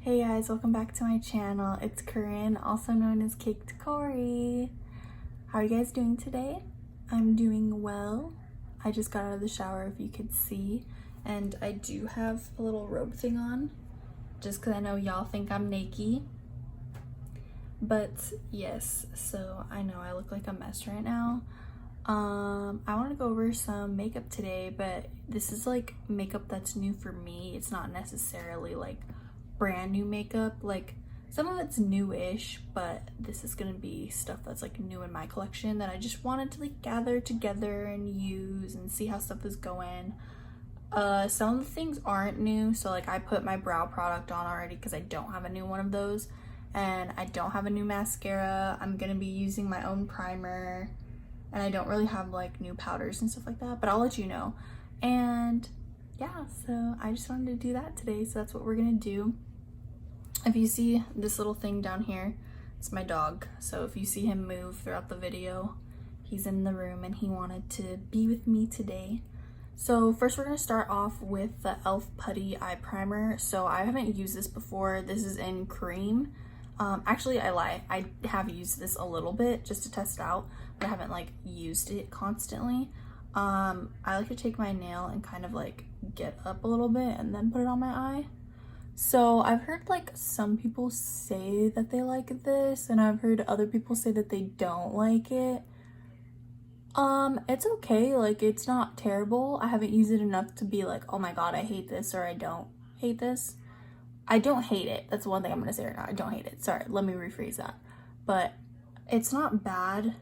Hey guys, welcome back to my channel. It's Corinne, also known as cakedcoreyy. How are you guys doing today? I'm doing well. I just got out of the shower, if you could see, and I do have a little robe thing on, just because I know y'all think I'm naked. But yes, so I know I look like a mess right now. I want to go over some makeup today, but this is like makeup that's new for me. It's not necessarily like brand new makeup. Like some of it's newish, but this is gonna be stuff that's like new in my collection that I just wanted to like gather together and use and see how stuff is going. Some of the things aren't new, so like I put my brow product on already because I don't have a new one of those, and I don't have a new mascara. I'm gonna be using my own primer, and I don't really have like new powders and stuff like that, but I'll let you know. And yeah, so I just wanted to do that today, so that's what we're gonna do. If you see this little thing down here, it's my dog. So if you see him move throughout the video, he's in the room and he wanted to be with me today. So first we're gonna start off with the e.l.f. Putty eye primer. So I haven't used this before. This is in Creme. Actually, I lie. I have used this a little bit just to test it out, but I haven't like used it constantly. I like to take my nail and kind of like get up a little bit and then put it on my eye. So I've heard like some people say that they like this, and I've heard other people say that they don't like it. It's okay, like it's not terrible. I haven't used it enough to be like, oh my god, I hate this, or I don't hate this. I don't hate it. That's one thing I'm gonna say right now. I don't hate it. Sorry, let me rephrase that. But it's not bad.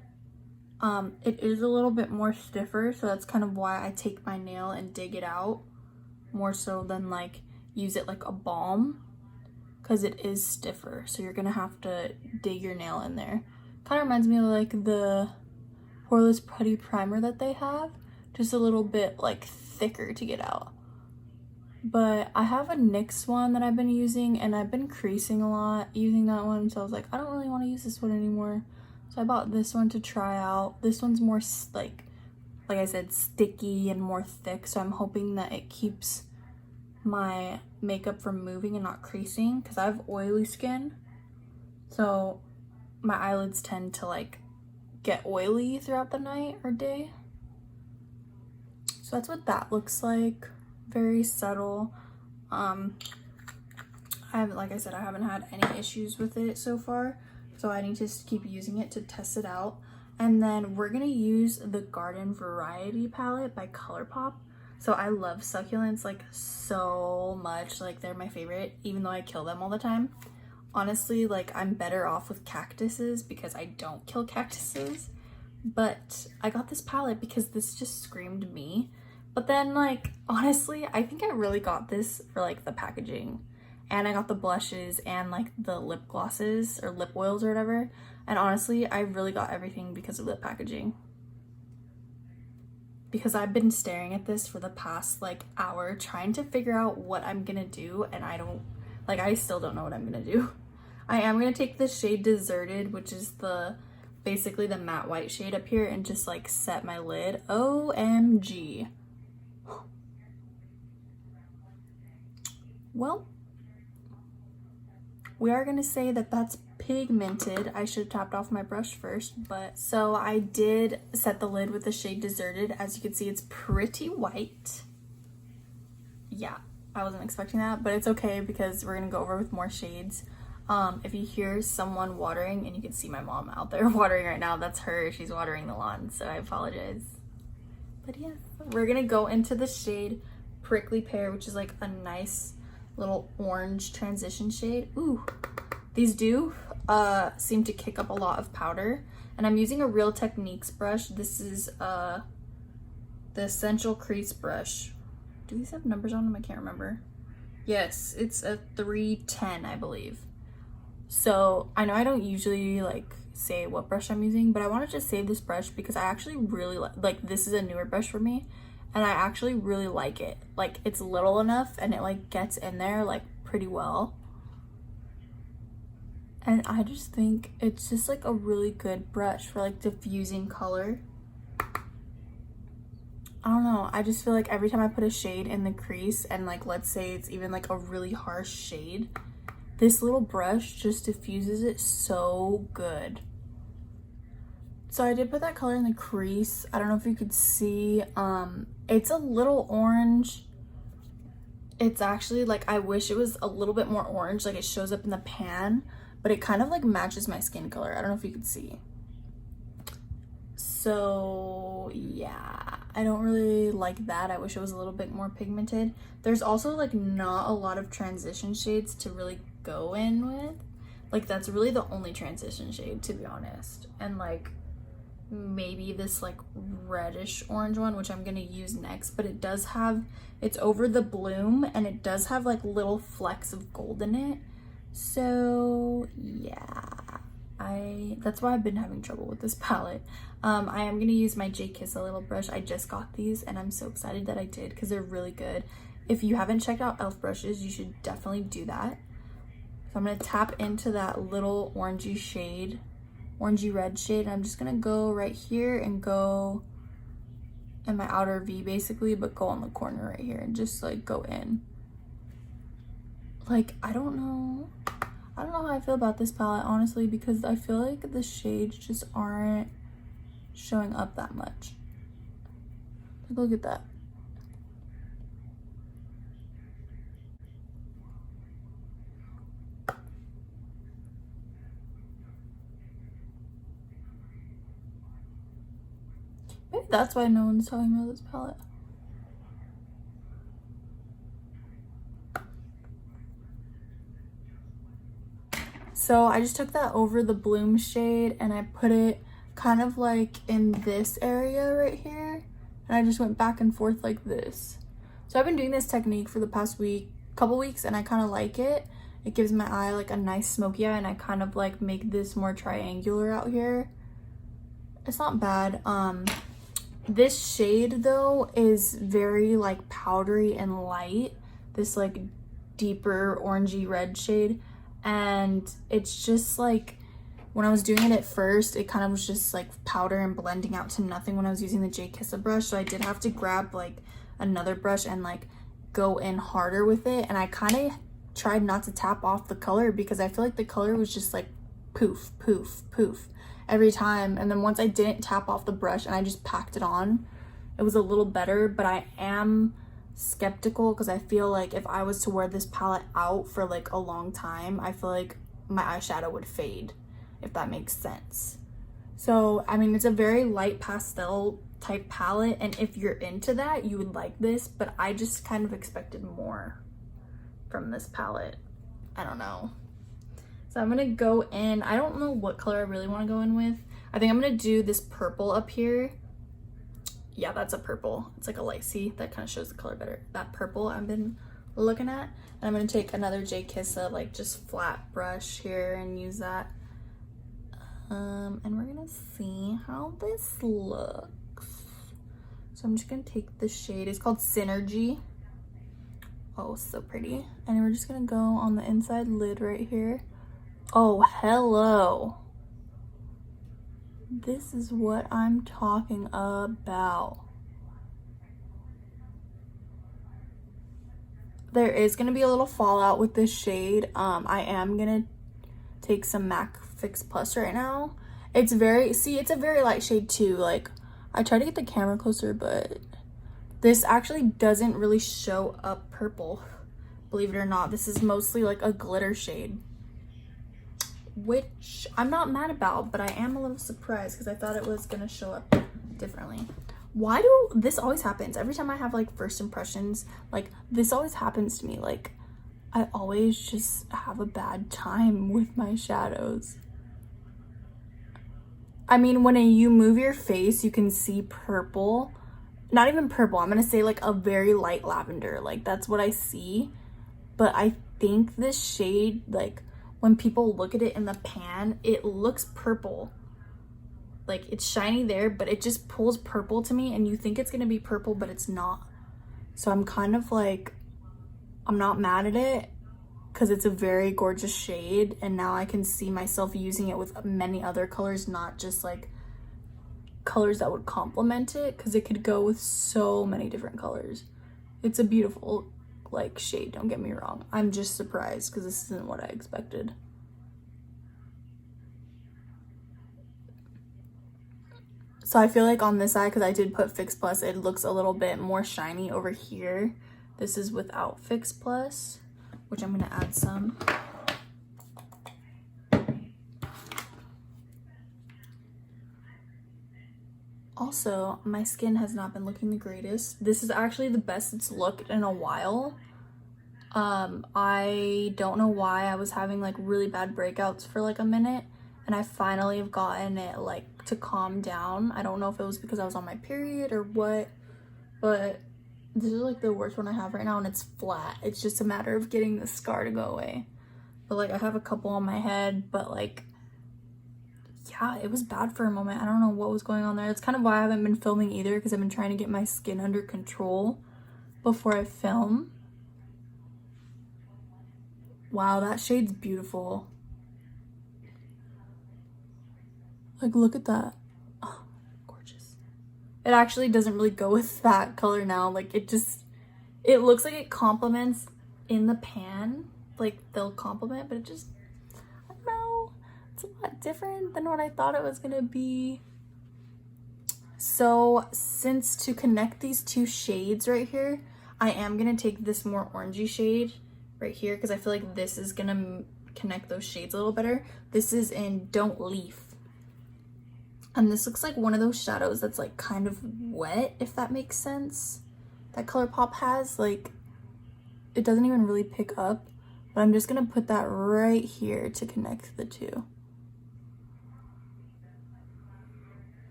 It is a little bit more stiffer, so that's kind of why I take my nail and dig it out more so than like use it like a balm, because it is stiffer, so you're gonna have to dig your nail in there. Kind of reminds me of like the Poreless Putty primer that they have, just a little bit like thicker to get out. But I have a NYX one that I've been using, and I've been creasing a lot using that one, so I was like, I don't really want to use this one anymore, so I bought this one to try out. This one's more like I said, sticky and more thick, so I'm hoping that it keeps my makeup from moving and not creasing, because I have oily skin, so my eyelids tend to like get oily throughout the night or day. So that's what that looks like. Very subtle. Like I said, I haven't had any issues with it so far, so I need to just keep using it to test it out. And then we're gonna use the Garden Variety palette by Colourpop. So I love succulents like so much, like they're my favorite, even though I kill them all the time. Honestly, like I'm better off with cactuses because I don't kill cactuses. But I got this palette because this just screamed me. But then like, honestly, I think I really got this for like the packaging. And I got the blushes and like the lip glosses or lip oils or whatever. And honestly, I really got everything because of the packaging. Because I've been staring at this for the past like hour trying to figure out what I'm gonna do, and I still don't know what I'm gonna do. I am gonna take the shade Deserted, which is basically the matte white shade up here, and just like set my lid. OMG. Well, we are gonna say that that's pigmented. I should have tapped off my brush first, but so I did set the lid with the shade Deserted. As you can see, it's pretty white. Yeah, I wasn't expecting that, but it's okay because we're gonna go over with more shades. If you hear someone watering, and you can see my mom out there watering right now, that's her. She's watering the lawn, so I apologize. But yeah, we're gonna go into the shade Prickly Pear, which is like a nice little orange transition shade. Ooh, these do seem to kick up a lot of powder, and I'm using a Real Techniques brush. This is the Essential Crease brush. Do these have numbers on them? I can't remember. Yes, it's a 310, I believe. So I know I don't usually like say what brush I'm using, but I wanted to save this brush because I actually really like this is a newer brush for me, and I actually really like it. Like it's little enough and it like gets in there like pretty well. And I just think it's just like a really good brush for like diffusing color. I don't know, I just feel like every time I put a shade in the crease, and like let's say it's even like a really harsh shade, this little brush just diffuses it so good. So I did put that color in the crease. I don't know if you could see. It's a little orange. It's actually like, I wish it was a little bit more orange, like it shows up in the pan, but it kind of like matches my skin color. I don't know if you could see. So yeah, I don't really like that. I wish it was a little bit more pigmented. There's also like not a lot of transition shades to really go in with. Like that's really the only transition shade, to be honest. And like maybe this like reddish orange one, which I'm gonna use next, but it does have, it's over the bloom and it does have like little flecks of gold in it. So yeah, that's why I've been having trouble with this palette. I am gonna use my J Kiss a Little brush. I just got these and I'm so excited that I did because they're really good. If you haven't checked out e.l.f. brushes, you should definitely do that. So I'm gonna tap into that little orangey shade, orangey red shade. I'm just gonna go right here and go in my outer V basically, but go on the corner right here and just like go in. Like I don't know how I feel about this palette, honestly, because I feel like the shades just aren't showing up that much. Like, look at that. Maybe that's why no one's talking about this palette. So I just took that over the bloom shade and I put it kind of like in this area right here. And I just went back and forth like this. So I've been doing this technique for the past couple weeks and I kind of like it. It gives my eye like a nice smoky eye and I kind of like make this more triangular out here. It's not bad. This shade though is very like powdery and light. This like deeper orangey red shade. And it's just like, when I was doing it at first, it kind of was just like powder and blending out to nothing when I was using the J Kiss brush. So I did have to grab like another brush and like go in harder with it. And I kind of tried not to tap off the color because I feel like the color was just like poof, poof, poof every time. And then once I didn't tap off the brush and I just packed it on, it was a little better. But I am skeptical because I feel like if I was to wear this palette out for like a long time, I feel like my eyeshadow would fade, if that makes sense. So I mean, it's a very light pastel type palette, and if you're into that, you would like this, but I just kind of expected more from this palette. I don't know. So I'm gonna go in, I don't know what color I really want to go in with. I think I'm gonna do this purple up here. Yeah, that's a purple. It's like a Lychee. That kind of shows the color better. That purple I've been looking at. And I'm going to take another J Kiss like just flat brush here and use that. And we're going to see how this looks. So I'm just going to take the shade. It's called Synergy. Oh, so pretty. And we're just going to go on the inside lid right here. Oh, hello. This is what I'm talking about. There is going to be a little fallout with this shade. I am going to take some MAC Fix Plus right now. It's a very light shade too. Like, I try to get the camera closer, but this actually doesn't really show up purple. Believe it or not, this is mostly like a glitter shade, which I'm not mad about, but I am a little surprised because I thought it was gonna show up differently. Why do this always happens? Every time I have like first impressions, like this always happens to me. Like I always just have a bad time with my shadows. I mean, when you move your face, you can see purple. Not even purple, I'm gonna say like a very light lavender. Like that's what I see. But I think this shade, like when people look at it in the pan, it looks purple. Like it's shiny there, but it just pulls purple to me and you think it's gonna be purple, but it's not. So I'm kind of like, I'm not mad at it because it's a very gorgeous shade, and now I can see myself using it with many other colors, not just like colors that would complement it, because it could go with so many different colors. It's a beautiful like shade, don't get me wrong. I'm just surprised because this isn't what I expected. So I feel like on this side, because I did put Fix Plus, it looks a little bit more shiny over here. This is without Fix Plus, which I'm going to add some. Also, my skin has not been looking the greatest. This is actually the best it's looked in a while. I don't know why I was having like really bad breakouts for like a minute, and I finally have gotten it like to calm down. I don't know if it was because I was on my period or what, but this is like the worst one I have right now, and it's flat. It's just a matter of getting the scar to go away. But like I have a couple on my head, but like yeah, it was bad for a moment. I don't know what was going on there. That's kind of why I haven't been filming either, because I've been trying to get my skin under control before I film. Wow, that shade's beautiful. Like, look at that. Oh, gorgeous. It actually doesn't really go with that color now. Like, it looks like it complements in the pan. Like, they'll complement, but it just, I don't know. It's a lot different than what I thought it was gonna be. So, since to connect these two shades right here, I am gonna take this more orangey shade right here, because I feel like this is gonna connect those shades a little better. This is in Don't Leaf. And this looks like one of those shadows that's like kind of wet, if that makes sense. That Colourpop has, like, it doesn't even really pick up. But I'm just gonna put that right here to connect the two.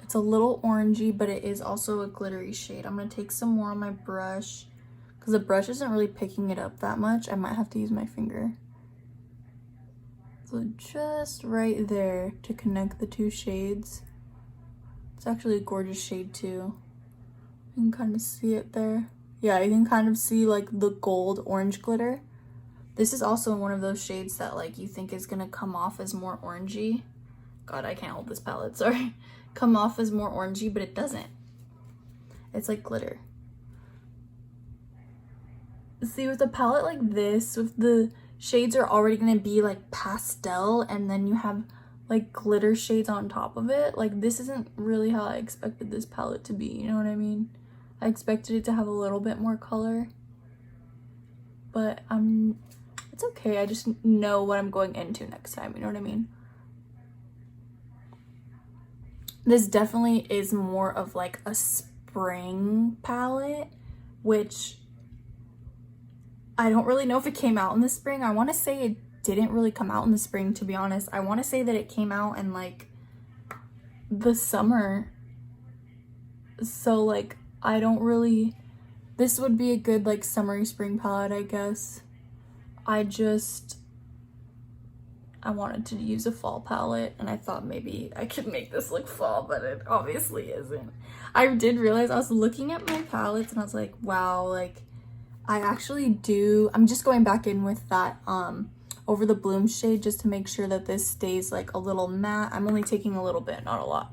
It's a little orangey, but it is also a glittery shade. I'm gonna take some more on my brush, because the brush isn't really picking it up that much. I might have to use my finger. So just right there to connect the two shades. It's actually a gorgeous shade too. You can kind of see it there. Yeah, you can kind of see like the gold orange glitter. This is also one of those shades that like you think is gonna come off as more orangey. God, I can't hold this palette, sorry. Come off as more orangey, but it doesn't. It's like glitter. See, with a palette like this, with the shades are already gonna be like pastel, and then you have like glitter shades on top of it. Like, this isn't really how I expected this palette to be, you know what I mean? I expected it to have a little bit more color, but it's okay. I just know what I'm going into next time, you know what I mean? This definitely is more of like a spring palette, which I don't really know if it came out in the spring. I want to say it didn't really come out in the spring, to be honest. I want to say that it came out in like the summer. So like, I don't really, this would be a good like summery spring palette, I guess. I wanted to use a fall palette, and I thought maybe I could make this look fall, but it obviously isn't. I did realize, I was looking at my palettes and I was like, wow, like I actually do, I'm just going back in with that Over the Bloom shade just to make sure that this stays like a little matte. I'm only taking a little bit, not a lot,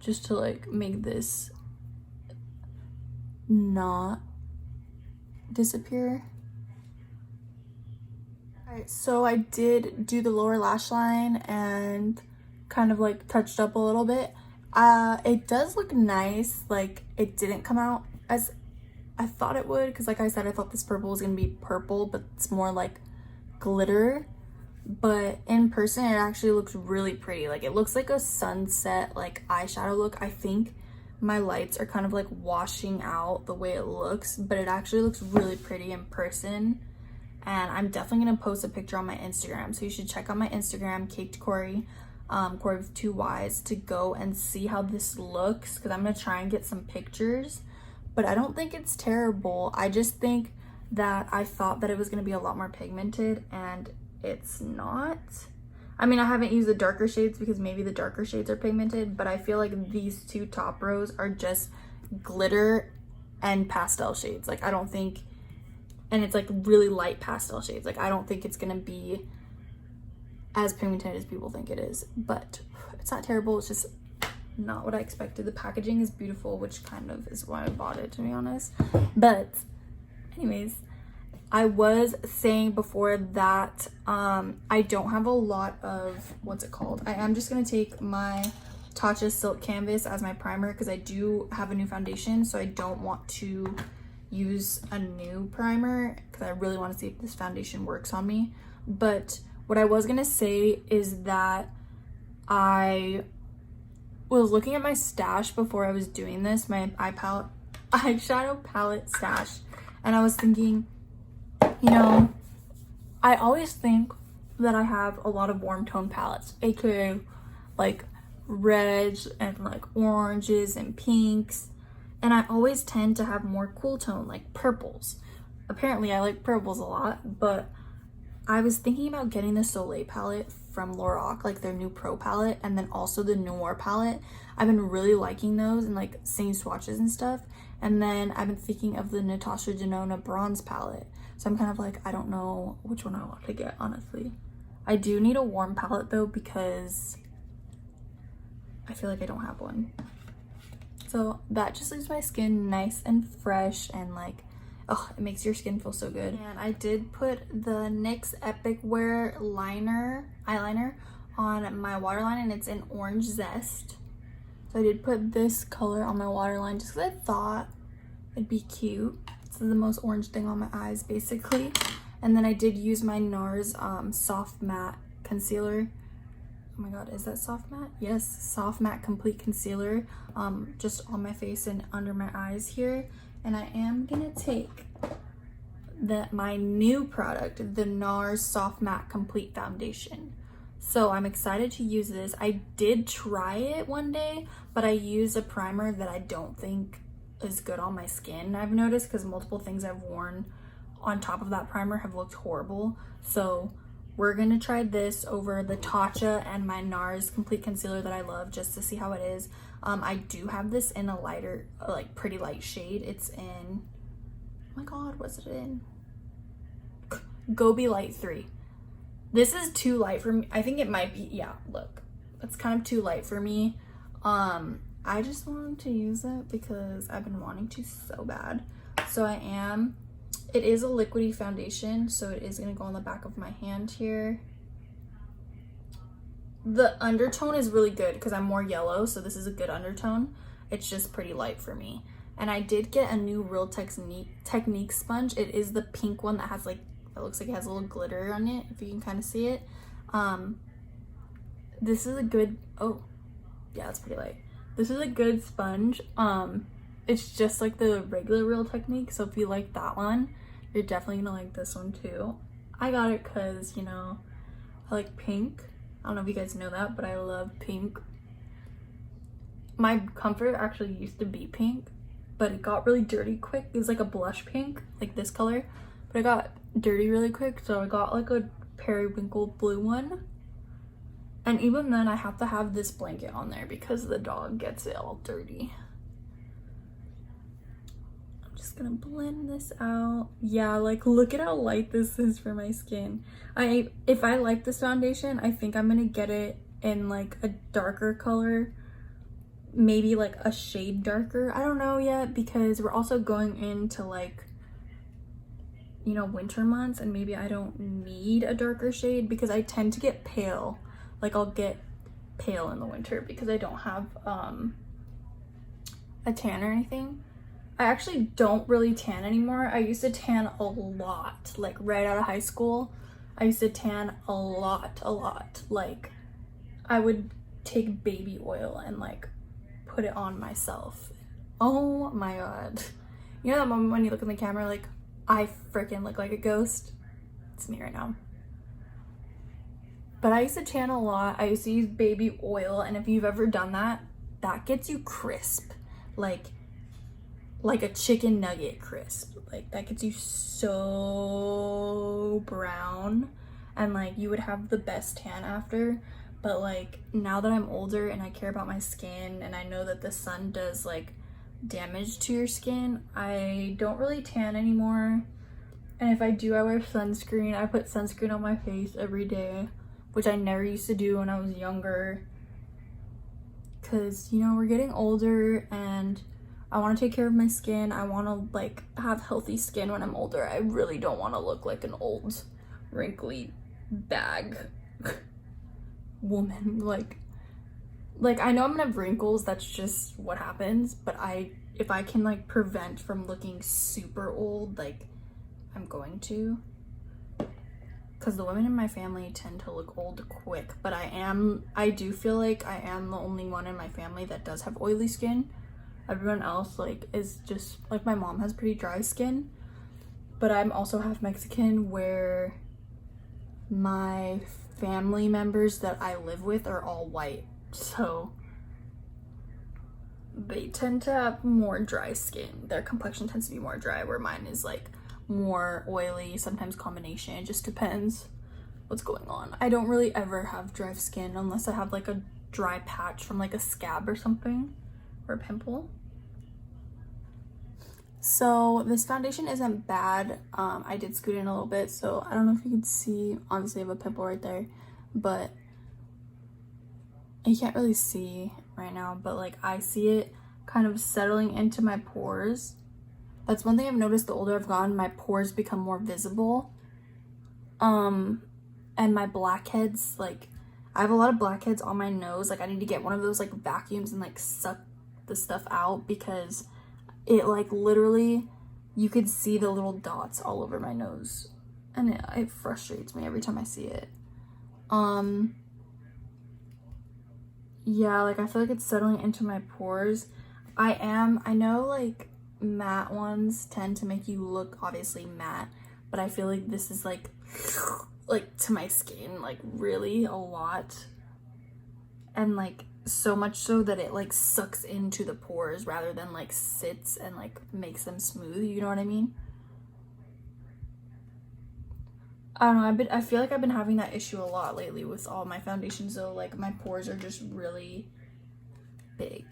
just to like make this not disappear. Alright, so I did do the lower lash line and kind of like touched up a little bit. It does look nice. Like, it didn't come out as I thought it would, because like I said, I thought this purple was gonna be purple, but it's more like glitter. But in person, it actually looks really pretty. Like, it looks like a sunset like eyeshadow look. I think my lights are kind of like washing out the way it looks, but it actually looks really pretty in person. And I'm definitely gonna post a picture on my Instagram, so you should check out my Instagram, cakedcoreyy, Corey with 2 Y's, to go and see how this looks, because I'm gonna try and get some pictures. But I don't think it's terrible. I just think that I thought that it was gonna be a lot more pigmented, and it's not. I mean, I haven't used the darker shades because maybe the darker shades are pigmented, but I feel like these 2 top rows are just glitter and pastel shades. Like, I don't think, and it's like really light pastel shades. Like, I don't think it's gonna be as pigmented as people think it is, but it's not terrible. It's just not what I expected. The packaging is beautiful, which kind of is why I bought it, to be honest. But anyways, I was saying before that I don't have a lot of, what's it called? I am just going to take my Tatcha Silk Canvas as my primer because I do have a new foundation, so I don't want to use a new primer because I really want to see if this foundation works on me. But what I was going to say is that I was looking at my stash before I was doing this, my eyeshadow palette stash, and I was thinking, you know, I always think that I have a lot of warm tone palettes, aka like reds and like oranges and pinks, and I always tend to have more cool tone like purples. Apparently I like purples a lot, but I was thinking about getting the Soleil palette from Lorac, like their new Pro palette, and then also the Noir palette. I've been really liking those and like seeing swatches and stuff. And then I've been thinking of the Natasha Denona bronze palette. So I'm kind of like, I don't know which one I want to get, honestly. I do need a warm palette though, because I feel like I don't have one. So that just leaves my skin nice and fresh and like, oh, it makes your skin feel so good. And I did put the NYX Epic Wear eyeliner on my waterline, and it's in Orange Zest. So I did put this color on my waterline just because I thought it'd be cute. This is the most orange thing on my eyes, basically. And then I did use my NARS Soft Matte Concealer. Oh my god, is that Soft Matte? Yes, Soft Matte Complete Concealer, just on my face and under my eyes here. And I am gonna take my new product, the NARS Soft Matte Complete Foundation. So I'm excited to use this. I did try it one day, but I used a primer that I don't think is good on my skin, I've noticed, because multiple things I've worn on top of that primer have looked horrible. So we're gonna try this over the Tatcha and my NARS Complete Concealer that I love, just to see how it is. I do have this in a lighter, like pretty light shade. It's in, oh my god, what's it in? Gobi Light 3. This is too light for me. I think it might be, yeah, look, it's kind of too light for me. I just wanted to use it because I've been wanting to so bad. So it is a liquidy foundation, so it is gonna go on the back of my hand here. The undertone is really good because I'm more yellow, so this is a good undertone. It's just pretty light for me. And I did get a new Real Technique sponge. It is the pink one that has like, it looks like it has a little glitter on it, if you can kind of see it. This is a good, oh yeah, it's pretty light. This is a good sponge. It's just like the regular Real Technique, so if you like that one, you're definitely gonna like this one too. I got it because, you know, I like pink. I don't know if you guys know that, but I love pink. My comfort actually used to be pink, but it got really dirty quick. It was like a blush pink, like this color, but it got dirty really quick, so I got like a periwinkle blue one. And even then I have to have this blanket on there because the dog gets it all dirty. I'm just gonna blend this out. Yeah, like look at how light this is for my skin. If I like this foundation, I think I'm gonna get it in like a darker color, maybe like a shade darker. I don't know yet, because we're also going into like, you know, winter months, and maybe I don't need a darker shade because I tend to get pale. Like I'll get pale in the winter because I don't have a tan or anything. I actually don't really tan anymore. I used to tan a lot, like right out of high school. I used to tan a lot. Like I would take baby oil and like put it on myself. Oh my god. You know that moment when you look in the camera like, I freaking look like a ghost? It's me right now. But I used to tan a lot. I used to use baby oil, and if you've ever done that, that gets you crisp. Like a chicken nugget crisp. Like that gets you so brown, and like you would have the best tan after. But like now that I'm older and I care about my skin, and I know that the sun does like damage to your skin, I don't really tan anymore. And if I do, I wear sunscreen. I put sunscreen on my face every day, which I never used to do when I was younger because, you know, we're getting older and I want to take care of my skin. I want to like have healthy skin when I'm older. I really don't want to look like an old wrinkly bag woman. Like I know I'm gonna have wrinkles, that's just what happens, but if I can like prevent from looking super old, like I'm going to, because the women in my family tend to look old quick. But I do feel like I am the only one in my family that does have oily skin. Everyone else like is just like, my mom has pretty dry skin, but I'm also half Mexican, where my family members that I live with are all white, so they tend to have more dry skin. Their complexion tends to be more dry, where mine is like more oily, sometimes combination. It just depends what's going on. I don't really ever have dry skin unless I have like a dry patch from like a scab or something, or a pimple. So this foundation isn't bad. I did scoot in a little bit, so I don't know if you can see. Obviously I have a pimple right there, but you can't really see right now, but like I see it kind of settling into my pores. That's one thing I've noticed. The older I've gotten, my pores become more visible. And my blackheads, like I have a lot of blackheads on my nose. Like I need to get one of those like vacuums and like suck the stuff out, because it like literally, you could see the little dots all over my nose, and it frustrates me every time I see it. Yeah, like I feel like it's settling into my pores. I know like matte ones tend to make you look obviously matte, but I feel like this is like to my skin like really a lot, and like so much so that it like sucks into the pores rather than like sits and like makes them smooth, you know what I mean? I don't know, I feel like I've been having that issue a lot lately with all my foundations though. Like my pores are just really big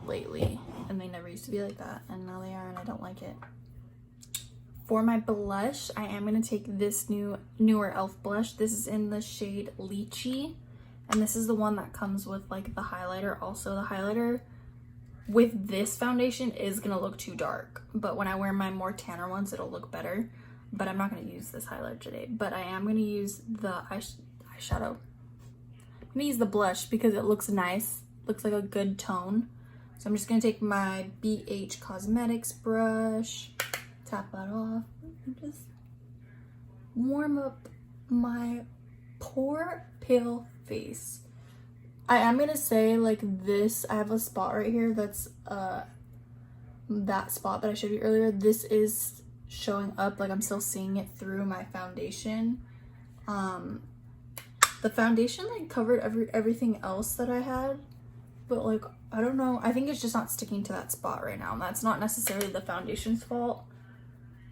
lately, and they never used to be like that, and now they are, and I don't like it. For my blush, I am going to take this newer e.l.f. blush. This is in the shade Lychee, and this is the one that comes with like the highlighter. Also, the highlighter with this foundation is going to look too dark, but when I wear my more tanner ones, it'll look better. But I'm not going to use this highlighter today, but I am going to use the eyeshadow. I'm going to use the blush because it looks nice, looks like a good tone. So I'm just going to take my BH Cosmetics brush, tap that off, and just warm up my poor pale face. I am going to say like this, I have a spot right here that's that spot that I showed you earlier. This is showing up, like I'm still seeing it through my foundation. The foundation like covered everything else that I had, but like I don't know, I think it's just not sticking to that spot right now, and that's not necessarily the foundation's fault,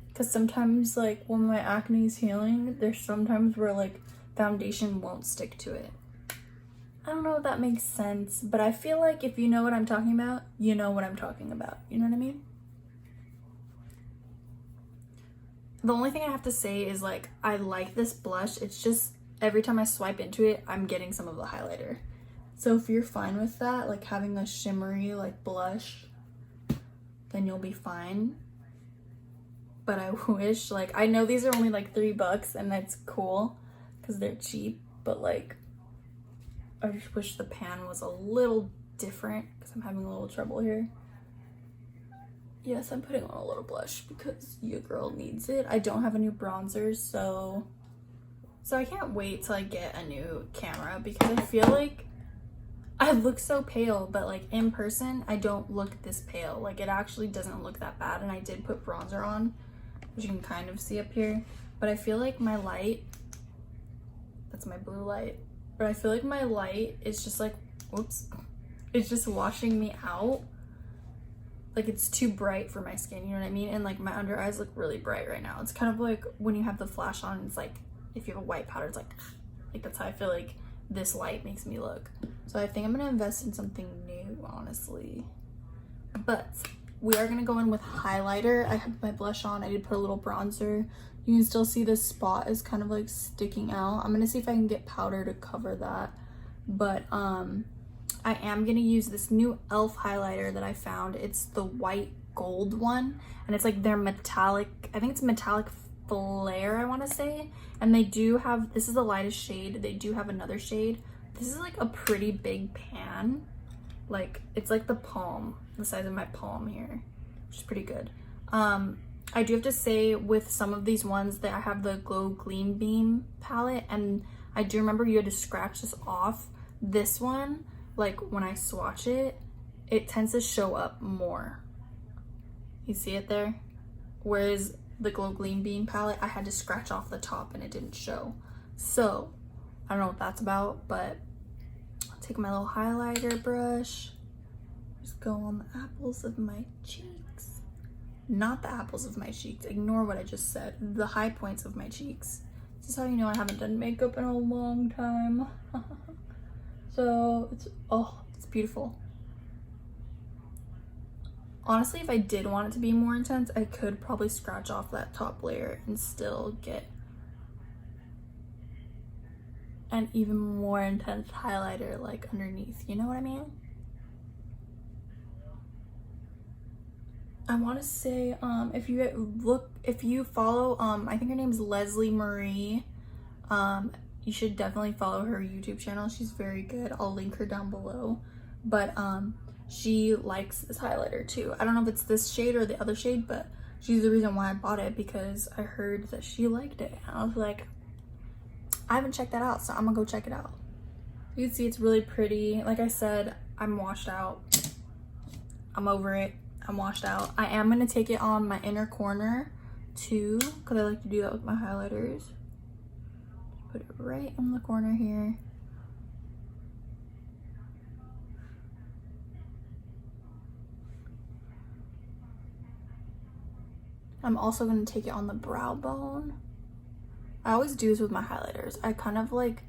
because sometimes like when my acne is healing, there's sometimes where like foundation won't stick to it. I don't know if that makes sense, but I feel like if you know what I'm talking about, you know what I'm talking about, you know what I mean? The only thing I have to say is like I like this blush, it's just every time I swipe into it, I'm getting some of the highlighter. So if you're fine with that, like having a shimmery like blush, then you'll be fine. But I wish, like, I know these are only like $3 and that's cool because they're cheap, but like I just wish the pan was a little different because I'm having a little trouble here. Yes, I'm putting on a little blush because your girl needs it. I don't have a new bronzer, so I can't wait till I get a new camera, because I feel like I look so pale, but like in person, I don't look this pale. Like it actually doesn't look that bad, and I did put bronzer on, which you can kind of see up here, but I feel like my light, that's my blue light, but I feel like my light is just like, whoops, it's just washing me out. Like it's too bright for my skin, you know what I mean? And like my under eyes look really bright right now. It's kind of like when you have the flash on, it's like if you have a white powder, it's like that's how I feel like this light makes me look. So I think I'm gonna invest in something new, honestly. But we are gonna go in with highlighter. I have my blush on, I did put a little bronzer. You can still see this spot is kind of like sticking out. I'm gonna see if I can get powder to cover that. But I I am gonna use this new e.l.f. highlighter that I found. It's the white gold one, and it's like their metallic, I think it's metallic flare, I want to say. And they do have, this is the lightest shade, they do have another shade. This is like a pretty big pan, like it's like the palm, the size of my palm here, which is pretty good. I do have to say with some of these ones that I have the Glow Gleam Beam palette, and I do remember you had to scratch this off. This one, like when I swatch it, it tends to show up more. You see it there? Whereas the Glow Gleam Beam palette, I had to scratch off the top and it didn't show. So I don't know what that's about, but I'll take my little highlighter brush, just go on the apples of my cheeks. Not the apples of my cheeks, ignore what I just said, the high points of my cheeks. This is how you know I haven't done makeup in a long time. So it's, oh, it's beautiful. Honestly, if I did want it to be more intense, I could probably scratch off that top layer and still get an even more intense highlighter like underneath, you know what I mean? I want to say, if you follow, I think her name is Leslie Marie, you should definitely follow her YouTube channel. She's very good. I'll link her down below. But she likes this highlighter too. I don't know if it's this shade or the other shade, but she's the reason why I bought it, because I heard that she liked it. And I was like, I haven't checked that out, so I'm gonna go check it out. You can see it's really pretty. Like I said, I'm washed out. I'm over it. I'm washed out. I am gonna take it on my inner corner too, because I like to do that with my highlighters. Put it right in the corner here. I'm also going to take it on the brow bone. I always do this with my highlighters. I kind of like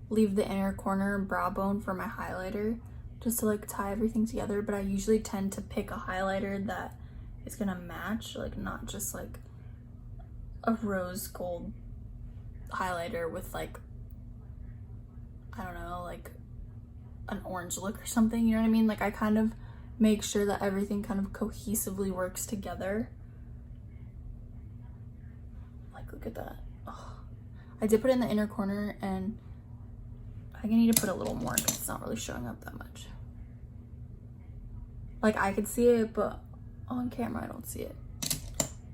leave the inner corner and brow bone for my highlighter just to like tie everything together, but I usually tend to pick a highlighter that is going to match, like not just like a rose gold highlighter with like, I don't know, like an orange look or something, you know what I mean? Like I kind of make sure that everything kind of cohesively works together. Like look at that. Oh. I did put it in the inner corner, and I need to put a little more because it's not really showing up that much. Like I could see it, but on camera I don't see it.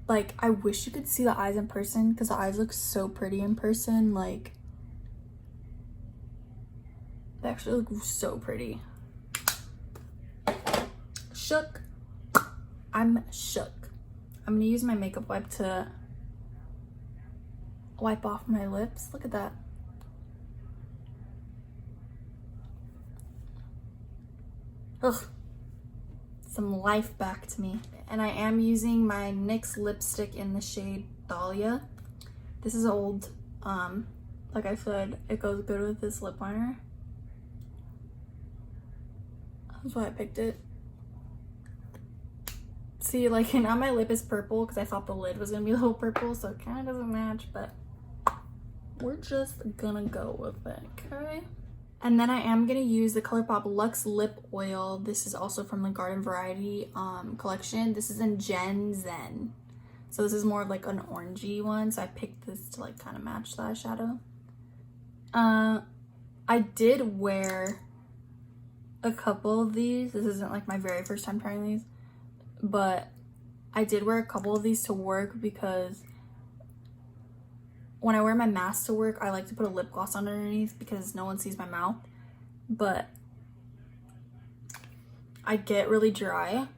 Like I wish you could see the eyes in person, because the eyes look so pretty in person. Like they actually look so pretty. Shook. I'm shook. I'm gonna use my makeup wipe to wipe off my lips. Look at that. Ugh. Some life back to me. And I am using my NYX lipstick in the shade Dahlia. This is old. Like I said, it goes good with this lip liner. That's why I picked it. See, like now my lip is purple because I thought the lid was gonna be a little purple, so it kind of doesn't match, but we're just gonna go with it, okay? And then I am gonna use the Colourpop Luxe Lip Oil. This is also from the Garden Variety collection. This is in Gen Zen. So this is more of like an orangey one, so I picked this to like kind of match the eyeshadow. I did wear a couple of these. This isn't like my very first time trying these, but I did wear a couple of these to work because when I wear my mask to work, I like to put a lip gloss on underneath because no one sees my mouth. But I get really dry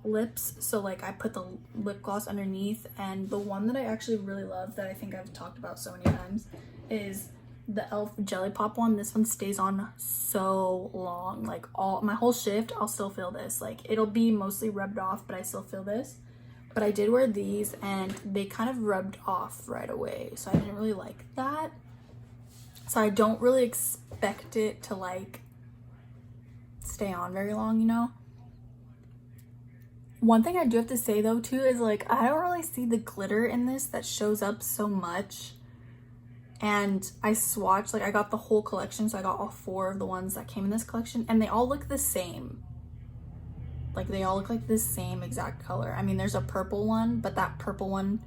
lips, so like I put the lip gloss underneath. And the one that I actually really love, that I think I've talked about so many times, is the e.l.f. Jelly Pop one. This one stays on so long. Like all my whole shift, I'll still feel this. Like it'll be mostly rubbed off, but I still feel this. But I did wear these and they kind of rubbed off right away, so I didn't really like that. So I don't really expect it to like stay on very long, you know? One thing I do have to say though too is like I don't really see the glitter in this that shows up so much. and I swatched, like I got the whole collection, so I got all 4 of the ones that came in this collection, and they all look the same. Like they all look like the same exact color. I mean, there's a purple one, but that purple one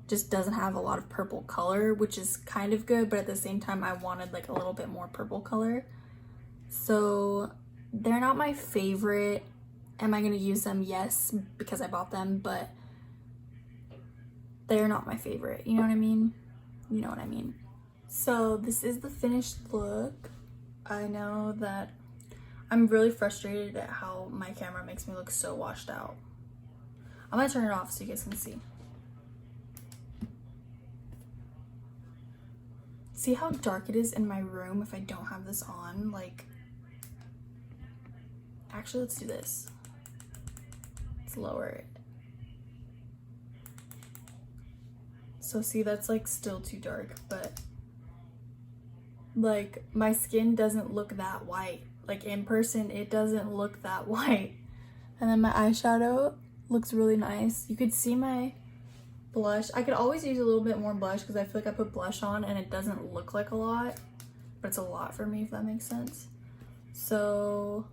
just doesn't have a lot of purple color, which is kind of good, but at the same time I wanted like a little bit more purple color. So they're not my favorite. Am I gonna use them? Yes, because I bought them, but they're not my favorite. You know what I mean? You know what I mean. So this is the finished look. I know that I'm really frustrated at how my camera makes me look so washed out. I'm gonna turn it off so you guys can see. See how dark it is in my room if I don't have this on? Like, actually, let's do this. Let's lower it. So see, that's like still too dark, but like my skin doesn't look that white. Like in person, it doesn't look that white. And then my eyeshadow looks really nice. You could see my blush. I could always use a little bit more blush because I feel like I put blush on and it doesn't look like a lot, but it's a lot for me, if that makes sense. So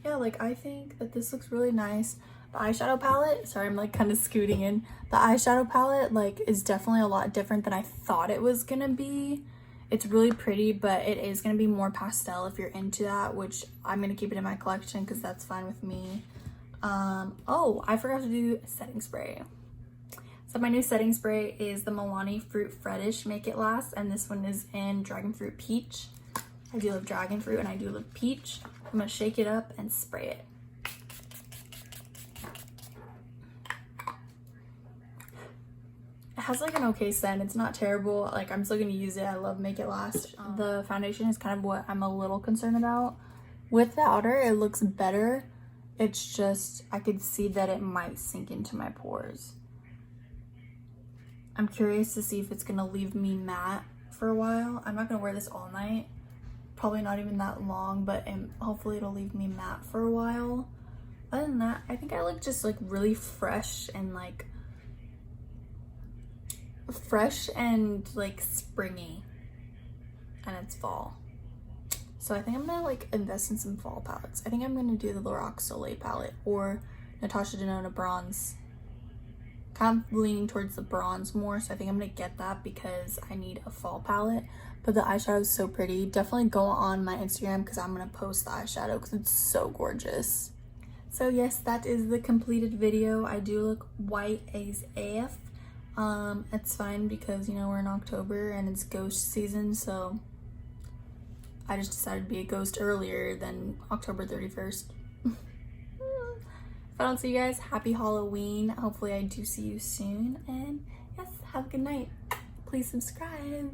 yeah, like I think that this looks really nice. The eyeshadow palette, sorry, I'm like kind of scooting in. The eyeshadow palette like is definitely a lot different than I thought it was gonna be. It's really pretty, but it is gonna be more pastel if you're into that, which I'm gonna keep it in my collection because that's fine with me. Oh, I forgot to do setting spray. So my new setting spray is the Milani Fruit Fetish Make It Last, and this one is in Dragonfruit Peach. I do love Dragonfruit and I do love Peach. I'm gonna shake it up and spray it. It has like an okay scent. It's not terrible. Like I'm still gonna use it. I love Make It Last. The foundation is kind of what I'm a little concerned about. With the outer, it looks better. It's just, I could see that it might sink into my pores. I'm curious to see if it's gonna leave me matte for a while. I'm not gonna wear this all night. Probably not even that long, but hopefully it'll leave me matte for a while. Other than that, I think I look just like really fresh and like springy, and it's fall. So I think I'm gonna like invest in some fall palettes. I think I'm gonna do the Lorac Soleil palette or Natasha Denona bronze. Kind of leaning towards the bronze more, so I think I'm gonna get that because I need a fall palette. But the eyeshadow is so pretty. Definitely go on my Instagram because I'm gonna post the eyeshadow because it's so gorgeous. So yes, that is the completed video. I do look white as AF. It's fine because, you know, we're in October and it's ghost season, so I just decided to be a ghost earlier than October 31st. If I don't see you guys, happy Halloween. Hopefully I do see you soon, and yes, have a good night. Please subscribe.